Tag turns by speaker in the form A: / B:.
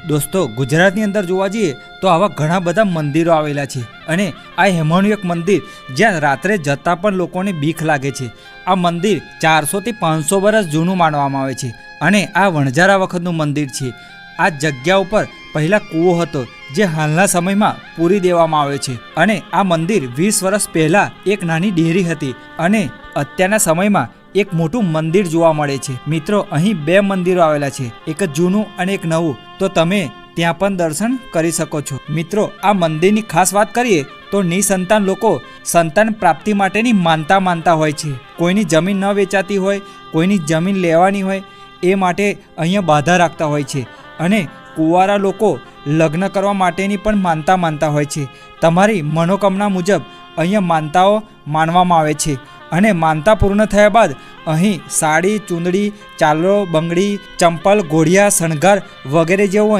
A: દોસ્તો, ગુજરાતની અંદર જોવા જઈએ તો આવા ઘણા બધા મંદિરો આવેલા છે અને આ હેમાનું એક મંદિર જ્યાં રાત્રે જતા પણ લોકોને બીક લાગે છે. આ મંદિર 400 થી 500 વર્ષ જૂનું માનવામાં આવે છે અને આ વણઝારા વખતનું મંદિર છે. આ જગ્યા ઉપર પહેલા કૂવો હતો જે હાલના સમયમાં પૂરી દેવામાં આવ્યો છે અને આ મંદિર 20 વર્ષ પહેલા એક નાની ડેરી હતી અને અત્યારના સમયમાં એક મોટું મંદિર જોવા મળે છે. મિત્રો, અહીં 2 મંદિરો આવેલા છે, એક જૂનું અને એક નવું, તો તમે ત્યાં પણ દર્શન કરી શકો છો. મિત્રો, આ મંદિરની ખાસ વાત કરીએ તો નિસંતાન લોકો સંતાન પ્રાપ્તિ માટેની માનતા હોય છે. કોઈની જમીન ન વેચાતી હોય, કોઈની જમીન લેવાની હોય, એ માટે અહીંયા બાધા રાખતા હોય છે અને કુંવારા લોકો લગ્ન કરવા માટેની પણ માનતા હોય છે. તમારી મનોકામના મુજબ અહીંયા માનતાઓ માનવામાં આવે છે અને માનતા પૂર્ણ થયા બાદ અહીં સાડી, ચૂંદડી, ચાલો, બંગડી, ચંપલ, ઘોડિયા, શણગાર વગેરે જેવું